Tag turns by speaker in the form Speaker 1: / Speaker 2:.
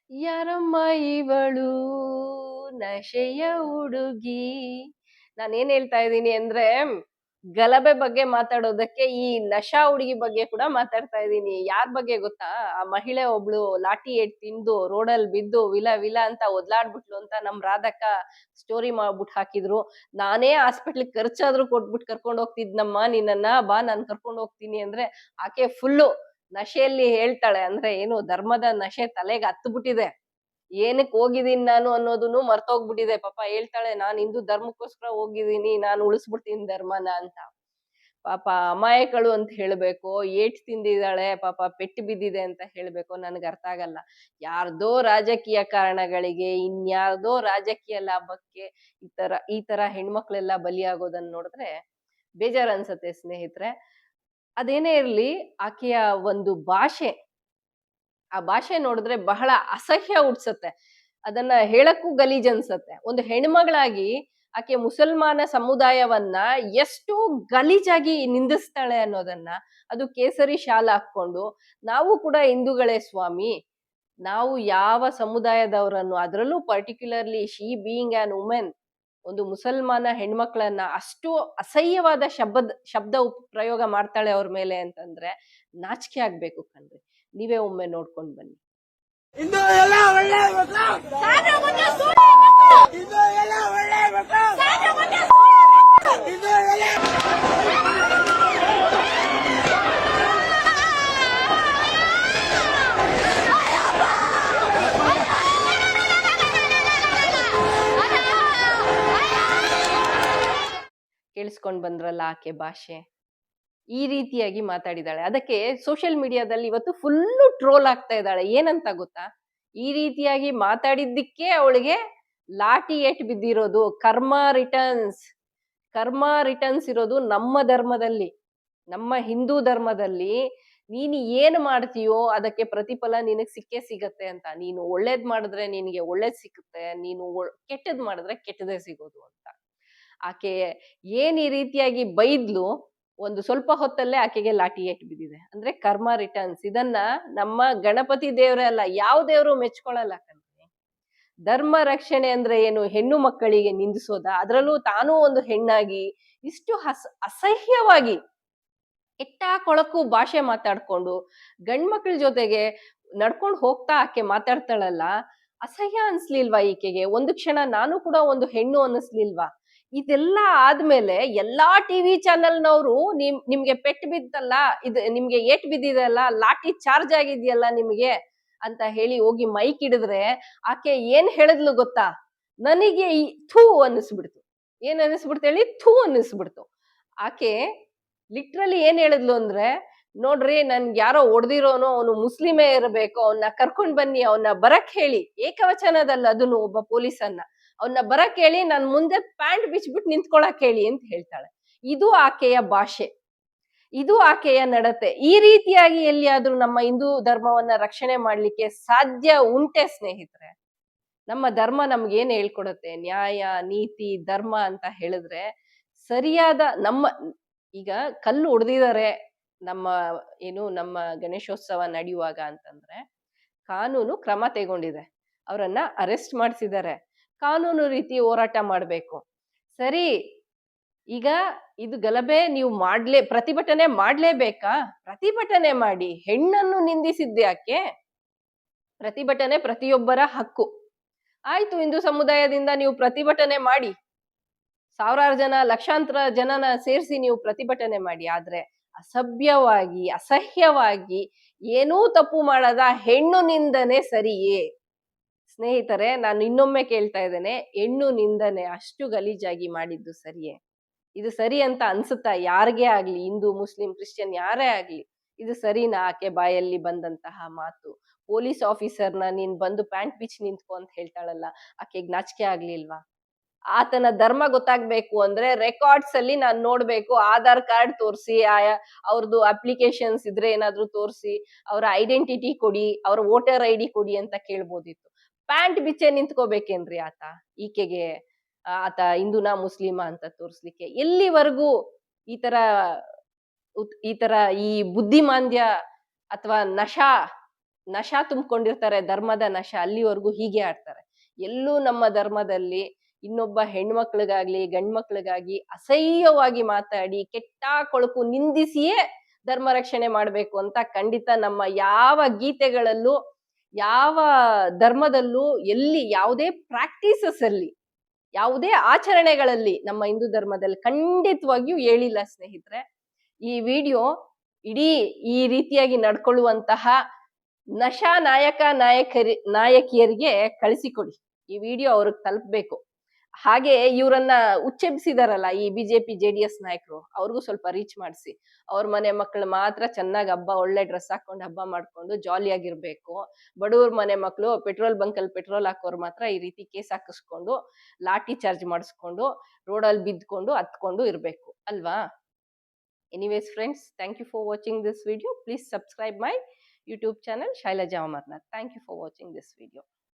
Speaker 1: ಯಾರಮ್ಮ ಇವಳು ನಶೆಯ ಹುಡುಗಿ. ನಾನೇನ್ ಹೇಳ್ತಾ ಇದ್ದೀನಿ ಅಂದ್ರೆ ಗಲಭೆ ಬಗ್ಗೆ ಮಾತಾಡೋದಕ್ಕೆ ಈ ನಶಾ ಹುಡುಗಿ ಬಗ್ಗೆ ಕೂಡ ಮಾತಾಡ್ತಾ ಇದ್ದೀನಿ. ಯಾರ್ ಬಗ್ಗೆ ಗೊತ್ತಾ? ಆ ಮಹಿಳೆ ಒಬ್ಳು ಲಾಠಿ ಏಟ್ ತಿಂದು ರೋಡಲ್ಲಿ ಬಿದ್ದು ವಿಲ ವಿಲ ಅಂತ ಒದ್ಲಾಡ್ಬಿಟ್ಲು ಅಂತ ನಮ್ ರಾಧಕ್ಕ ಸ್ಟೋರಿ ಮಾಡ್ಬಿಟ್ಟು ಹಾಕಿದ್ರು. ನಾನೇ ಹಾಸ್ಪಿಟ್ಲಿಗೆ ಖರ್ಚಾದ್ರೂ ಕೊಟ್ಬಿಟ್ಟು ಕರ್ಕೊಂಡ್ ಹೋಗ್ತಿದ್ನಮ್ಮ ನಿನ್ನನ್ನ, ಬಾ ನಾನ್ ಕರ್ಕೊಂಡ್ ಹೋಗ್ತೀನಿ ಅಂದ್ರೆ ಆಕೆ ಫುಲ್ಲು ನಶೆಯಲ್ಲಿ ಹೇಳ್ತಾಳೆ. ಅಂದ್ರೆ ಏನು ಧರ್ಮದ ನಶೆ ತಲೆಗೆ ಹತ್ಬಿಟ್ಟಿದೆ. ಏನಕ್ ಹೋಗಿದೀನಿ ನಾನು ಅನ್ನೋದನ್ನು ಮರ್ತೋಗ್ಬಿಟ್ಟಿದೆ. ಪಾಪ ಹೇಳ್ತಾಳೆ, ನಾನ್ ಹಿಂದೂ ಧರ್ಮಕ್ಕೋಸ್ಕರ ಹೋಗಿದೀನಿ, ನಾನ್ ಉಳಿಸ್ಬಿಡ್ತೀನಿ ಧರ್ಮನ ಅಂತ. ಪಾಪ ಅಮಾಯಕಳು ಅಂತ ಹೇಳ್ಬೇಕೋ, ಏಟ್ ತಿಂದಿದ್ದಾಳೆ, ಪಾಪ ಪೆಟ್ಟು ಬಿದ್ದಿದೆ ಅಂತ ಹೇಳ್ಬೇಕೋ ನನ್ಗ್ ಅರ್ಥ ಆಗಲ್ಲ. ಯಾರ್ದೋ ರಾಜಕೀಯ ಕಾರಣಗಳಿಗೆ, ಇನ್ಯಾರ್ದೋ ರಾಜಕೀಯ ಲಾಭಕ್ಕೆ ಈ ತರ ಹೆಣ್ಮಕ್ಳೆಲ್ಲ ಬಲಿಯಾಗೋದನ್ನ ನೋಡಿದ್ರೆ ಬೇಜಾರ್ ಅನ್ಸತ್ತೆ ಸ್ನೇಹಿತರೆ. ಅದೇನೇ ಇರ್ಲಿ, ಆಕೆಯ ಒಂದು ಭಾಷೆ, ಆ ಭಾಷೆ ನೋಡಿದ್ರೆ ಬಹಳ ಅಸಹ್ಯ ಹುಟ್ಸತ್ತೆ. ಅದನ್ನ ಹೇಳಕ್ಕೂ ಗಲೀಜ್ ಅನ್ಸತ್ತೆ. ಒಂದು ಹೆಣ್ಮಗಳಾಗಿ ಆಕೆ ಮುಸಲ್ಮಾನ ಸಮುದಾಯವನ್ನ ಎಷ್ಟು ಗಲೀಜಾಗಿ ನಿಂದಿಸ್ತಾಳೆ ಅನ್ನೋದನ್ನ, ಅದು ಕೇಸರಿ ಶಾಲ್ ಹಾಕೊಂಡು, ನಾವು ಕೂಡ ಹಿಂದೂಗಳೇ ಸ್ವಾಮಿ, ನಾವು ಯಾವ ಸಮುದಾಯದವರನ್ನು, ಅದರಲ್ಲೂ particularly she being on women, ಒಂದು ಮುಸಲ್ಮಾನ ಹೆಣ್ಮಕ್ಳನ್ನ ಅಷ್ಟು ಅಸಹ್ಯವಾದ ಶಬ್ದ ಪ್ರಯೋಗ ಮಾಡ್ತಾಳೆ ಅವ್ರ ಮೇಲೆ ಅಂತಂದ್ರೆ ನಾಚಿಕೆ ಆಗ್ಬೇಕು ಕಣ್ರಿ. ನೀವೇ ಒಮ್ಮೆ ನೋಡ್ಕೊಂಡ್ ಬನ್ನಿ.
Speaker 2: ಇದು ಎಲ್ಲ ಒಳ್ಳೆ ಇದು ಎಲ್ಲ ಒಳ್ಳೆ ಇದು ಎಲ್ಲ
Speaker 1: ಕೇಳಿಸ್ಕೊಂಡ್ ಬಂದ್ರಲ್ಲ ಆಕೆ ಭಾಷೆ, ಈ ರೀತಿಯಾಗಿ ಮಾತಾಡಿದಾಳೆ. ಅದಕ್ಕೆ ಸೋಷಿಯಲ್ ಮೀಡಿಯಾದಲ್ಲಿ ಇವತ್ತು ಫುಲ್ಲು ಟ್ರೋಲ್ ಆಗ್ತಾ ಇದ್ದಾಳೆ. ಏನಂತ ಗೊತ್ತಾ? ಈ ರೀತಿಯಾಗಿ ಮಾತಾಡಿದ್ದಕ್ಕೆ ಅವಳಿಗೆ ಲಾಠಿ ಏಟ್ ಬಿದ್ದಿರೋದು. ಕರ್ಮ ರಿಟರ್ನ್ಸ್ ಇರೋದು ನಮ್ಮ ಧರ್ಮದಲ್ಲಿ, ನಮ್ಮ ಹಿಂದೂ ಧರ್ಮದಲ್ಲಿ. ನೀನು ಏನ್ ಮಾಡ್ತೀಯೋ ಅದಕ್ಕೆ ಪ್ರತಿಫಲ ನಿನಗ್ ಸಿಕ್ಕೇ ಸಿಗತ್ತೆ ಅಂತ. ನೀನು ಒಳ್ಳೇದ್ ಮಾಡಿದ್ರೆ ನಿನಗೆ ಒಳ್ಳೇದ್ ಸಿಕ್ಕುತ್ತೆ, ನೀನು ಕೆಟ್ಟದ್ ಮಾಡಿದ್ರೆ ಕೆಟ್ಟದೇ ಸಿಗೋದು ಅಂತ. ಆಕೆ ಏನ್ ಈ ರೀತಿಯಾಗಿ ಬೈದ್ಲು, ಒಂದು ಸ್ವಲ್ಪ ಹೊತ್ತಲ್ಲೇ ಆಕೆಗೆ ಲಾಠಿ ಏಟ್ ಬಿದ್ದಿದೆ. ಅಂದ್ರೆ ಕರ್ಮ ರಿಟರ್ನ್ಸ್. ಇದನ್ನ ನಮ್ಮ ಗಣಪತಿ ದೇವ್ರೇ ಅಲ್ಲ, ಯಾವ ದೇವ್ರು ಮೆಚ್ಕೊಳಲ್ಲ ಕಣ್ರಿ. ಧರ್ಮ ರಕ್ಷಣೆ ಅಂದ್ರೆ ಏನು? ಹೆಣ್ಣು ಮಕ್ಕಳಿಗೆ ನಿಂದಿಸೋದ? ಅದ್ರಲ್ಲೂ ತಾನೂ ಒಂದು ಹೆಣ್ಣಾಗಿ ಇಷ್ಟು ಅಸಹ್ಯವಾಗಿ ಕೆಟ್ಟ ಕೊಳಕು ಭಾಷೆ ಮಾತಾಡ್ಕೊಂಡು ಗಂಡ್ಮಕ್ಳ ಜೊತೆಗೆ ನಡ್ಕೊಂಡು ಹೋಗ್ತಾ ಆಕೆ ಮಾತಾಡ್ತಾಳಲ್ಲ, ಅಸಹ್ಯ ಅನ್ಸ್ಲಿಲ್ವಾ ಈಕೆಗೆ? ಒಂದು ಕ್ಷಣ ನಾನು ಕೂಡ ಒಂದು ಹೆಣ್ಣು ಅನ್ನಿಸ್ಲಿಲ್ವಾ? ಇದೆಲ್ಲ ಆದ್ಮೇಲೆ ಎಲ್ಲಾ ಟಿವಿ ಚಾನೆಲ್ನವರು ನಿಮ್ಗೆ ಪೆಟ್ಟು ಬಿದ್ದಲ್ಲ, ಇದು ನಿಮ್ಗೆ ಏಟ್ ಬಿದ್ದಿದೆಯಲ್ಲ, ಲಾಠಿ ಚಾರ್ಜ್ ಆಗಿದ್ಯಲ್ಲ ನಿಮ್ಗೆ ಅಂತ ಹೇಳಿ ಹೋಗಿ ಮೈಕ್ ಹಿಡಿದ್ರೆ ಆಕೆ ಏನ್ ಹೇಳಿದ್ಲು ಗೊತ್ತಾ? ನನಗೆ ಈ ಥೂ ಅನ್ನಿಸ್ಬಿಡ್ತು. ಏನ್ ಅನ್ನಿಸ್ಬಿಡ್ತು ಹೇಳಿ? ಥೂ ಅನ್ನಿಸ್ಬಿಡ್ತು. ಆಕೆ ಲಿಟ್ರಲಿ ಏನ್ ಹೇಳಿದ್ಲು ಅಂದ್ರೆ, ನೋಡ್ರಿ ನನ್ಗೆ ಯಾರೋ ಹೊಡೆದಿರೋನು ಅವನು ಮುಸ್ಲಿಮೇ ಇರಬೇಕು, ಅವನ್ನ ಕರ್ಕೊಂಡ್ ಬನ್ನಿ, ಅವನ್ನ ಬರಕ್ ಹೇಳಿ. ಏಕವಚನದಲ್ಲ, ಅದನ್ನು ಒಬ್ಬ ಪೊಲೀಸನ್ನ ಅವನ್ನ ಬರಕ್ ಹೇಳಿ, ನನ್ ಮುಂದೆ ಪ್ಯಾಂಟ್ ಬಿಚ್ಬಿಟ್ಟು ನಿಂತ್ಕೊಳಕ್ ಹೇಳಿ ಅಂತ ಹೇಳ್ತಾಳೆ. ಇದು ಆಕೆಯ ಭಾಷೆ, ಇದು ಆಕೆಯ ನಡತೆ. ಈ ರೀತಿಯಾಗಿ ಎಲ್ಲಿಯಾದ್ರೂ ನಮ್ಮ ಹಿಂದೂ ಧರ್ಮವನ್ನ ರಕ್ಷಣೆ ಮಾಡ್ಲಿಕ್ಕೆ ಸಾಧ್ಯ ಉಂಟೆ ಸ್ನೇಹಿತರೆ? ನಮ್ಮ ಧರ್ಮ ನಮ್ಗೆ ಏನ್ ಹೇಳ್ಕೊಡತ್ತೆ? ನ್ಯಾಯ, ನೀತಿ, ಧರ್ಮ ಅಂತ ಹೇಳಿದ್ರೆ ಸರಿಯಾದ ಈಗ ಕಲ್ಲು ಹೊಡೆದಿದ್ದಾರೆ ನಮ್ಮ ಗಣೇಶೋತ್ಸವ ನಡೆಯುವಾಗ ಅಂತಂದ್ರೆ ಕಾನೂನು ಕ್ರಮ ತಗೊಂಡಿದೆ, ಅವರನ್ನ ಅರೆಸ್ಟ್ ಮಾಡಿಸಿದ್ದಾರೆ, ಕಾನೂನು ರೀತಿ ಹೋರಾಟ ಮಾಡ್ಬೇಕು. ಸರಿ, ಈಗ ಇದು ಗಲಭೆ ನೀವು ಪ್ರತಿಭಟನೆ ಮಾಡ್ಲೇಬೇಕಾ? ಪ್ರತಿಭಟನೆ ಮಾಡಿ. ಹೆಣ್ಣನ್ನು ನಿಂದಿಸಿದ್ದೆ ಯಾಕೆ? ಪ್ರತಿಭಟನೆ ಪ್ರತಿಯೊಬ್ಬರ ಹಕ್ಕು. ಆಯ್ತು, ಹಿಂದೂ ಸಮುದಾಯದಿಂದ ನೀವು ಪ್ರತಿಭಟನೆ ಮಾಡಿ, ಸಾವಿರಾರು ಜನ, ಲಕ್ಷಾಂತರ ಜನನ ಸೇರಿಸಿ ನೀವು ಪ್ರತಿಭಟನೆ ಮಾಡಿ. ಆದ್ರೆ ಅಸಭ್ಯವಾಗಿ, ಅಸಹ್ಯವಾಗಿ, ಏನೂ ತಪ್ಪು ಮಾಡದ ಹೆಣ್ಣು ನಿಂದನೆ ಸರಿಯೇ? ಸ್ನೇಹಿತರೆ, ನಾನು ಇನ್ನೊಮ್ಮೆ ಕೇಳ್ತಾ ಇದ್ದೇನೆ, ಹೆಣ್ಣು ನಿಂದನೆ ಅಷ್ಟು ಗಲೀಜಾಗಿ ಮಾಡಿದ್ದು ಸರಿಯೇ? ಇದು ಸರಿ ಅಂತ ಅನ್ಸುತ್ತಾ ಯಾರಿಗೇ ಆಗ್ಲಿ? ಹಿಂದೂ, ಮುಸ್ಲಿಂ, ಕ್ರಿಶ್ಚಿಯನ್ ಯಾರೇ ಆಗ್ಲಿ, ಇದು ಸರಿನಾ? ಆಕೆ ಬಾಯಲ್ಲಿ ಬಂದಂತಹ ಮಾತು. ಪೊಲೀಸ್ ಆಫೀಸರ್ನ ನೀನ್ ಬಂದು ಪ್ಯಾಂಟ್ ಬಿಚ್ಚಿ ನಿಂತ್ಕೊ ಅಂತ ಹೇಳ್ತಾಳಲ್ಲ, ಆಕೆಗ್ ನಾಚಿಕೆ ಆಗ್ಲಿಲ್ವಾ? ಆತನ ಧರ್ಮ ಗೊತ್ತಾಗ್ಬೇಕು ಅಂದ್ರೆ ರೆಕಾರ್ಡ್ಸ್ ಅಲ್ಲಿ ನಾನ್ ನೋಡ್ಬೇಕು, ಆಧಾರ್ ಕಾರ್ಡ್ ತೋರಿಸಿ, ಅವ್ರದ್ದು ಅಪ್ಲಿಕೇಶನ್ಸ್ ಇದ್ರೆ ಏನಾದ್ರು ತೋರಿಸಿ, ಅವರ ಐಡೆಂಟಿಟಿ ಕೊಡಿ, ಅವ್ರ ವೋಟರ್ ಐಡಿ ಕೊಡಿ ಅಂತ ಕೇಳ್ಬೋದಿತ್ತು. ಪ್ಯಾಂಟ್ ಬಿಚ್ಚೆ ನಿಂತ್ಕೋಬೇಕೇನ್ರಿ ಆತ? ಈಕೆಗೆ ಆತ ಹಿಂದೂನಾ ಮುಸ್ಲಿಮಾ ಅಂತ ತೋರ್ಸ್ಲಿಕ್ಕೆ? ಎಲ್ಲಿವರೆಗೂ ಈ ತರ ಈ ಬುದ್ಧಿಮಾಂದ್ಯ ಅಥವಾ ನಶಾ ತುಂಬಿಕೊಂಡಿರ್ತಾರೆ, ಧರ್ಮದ ನಶಾ, ಅಲ್ಲಿವರೆಗೂ ಹೀಗೆ ಆಡ್ತಾರೆ. ಎಲ್ಲೂ ನಮ್ಮ ಧರ್ಮದಲ್ಲಿ ಇನ್ನೊಬ್ಬ ಹೆಣ್ಮಕ್ಳಿಗಾಗ್ಲಿ ಗಂಡ್ಮಕ್ಳಿಗಾಗಿ ಅಸಹ್ಯವಾಗಿ ಮಾತಾಡಿ ಕೆಟ್ಟ ಕೊಳಕು ನಿಂದಿಸಿಯೇ ಧರ್ಮ ರಕ್ಷಣೆ ಮಾಡ್ಬೇಕು ಅಂತ ಖಂಡಿತ ನಮ್ಮ ಯಾವ ಗೀತೆಗಳಲ್ಲೂ ಯಾವ ಧರ್ಮದಲ್ಲೂ ಎಲ್ಲಿ ಯಾವುದೇ ಪ್ರಾಕ್ಟೀಸಸ್ ಅಲ್ಲಿ ಯಾವುದೇ ಆಚರಣೆಗಳಲ್ಲಿ ನಮ್ಮ ಹಿಂದೂ ಧರ್ಮದಲ್ಲಿ ಖಂಡಿತವಾಗಿಯೂ ಹೇಳಿಲ್ಲ ಸ್ನೇಹಿತರೆ. ಈ ವಿಡಿಯೋ ಇಡೀ ಈ ರೀತಿಯಾಗಿ ನಡ್ಕೊಳ್ಳುವಂತಹ ನಶಾ ನಾಯಕಿಯರಿಗೆ ಕಳಿಸಿಕೊಡಿ. ಈ ವಿಡಿಯೋ ಅವ್ರಿಗೆ ತಲುಪಬೇಕು. ಹಾಗೆ ಇವರನ್ನ ಉಚ್ಚೆಬ್ಸಿದಾರಲ್ಲ ಈ ಬಿಜೆಪಿ JDS ನಾಯಕರು, ಅವ್ರಿಗೂ ಸ್ವಲ್ಪ ರೀಚ್ ಮಾಡಿಸಿ. ಅವ್ರ ಮನೆ ಮಕ್ಕಳು ಮಾತ್ರ ಚೆನ್ನಾಗಿ ಹಬ್ಬ, ಒಳ್ಳೆ ಡ್ರೆಸ್ ಹಾಕೊಂಡು ಹಬ್ಬ ಮಾಡ್ಕೊಂಡು ಜಾಲಿಯಾಗಿರ್ಬೇಕು. ಬಡವ್ರ ಮನೆ ಮಕ್ಕಳು ಪೆಟ್ರೋಲ್ ಬಂಕಲ್ಲಿ ಪೆಟ್ರೋಲ್ ಹಾಕೋರು ಮಾತ್ರ ಈ ರೀತಿ ಕೇಸ್ ಹಾಕಿಸ್ಕೊಂಡು ಲಾಠಿ ಚಾರ್ಜ್ ಮಾಡಿಸ್ಕೊಂಡು ರೋಡಲ್ಲಿ ಬಿದ್ಕೊಂಡು ಹತ್ಕೊಂಡು ಇರ್ಬೇಕು ಅಲ್ವಾ? Anyways friends, thank you for watching this video. Please subscribe my YouTube channel Shailaja Amarnath. Thank you for watching this video.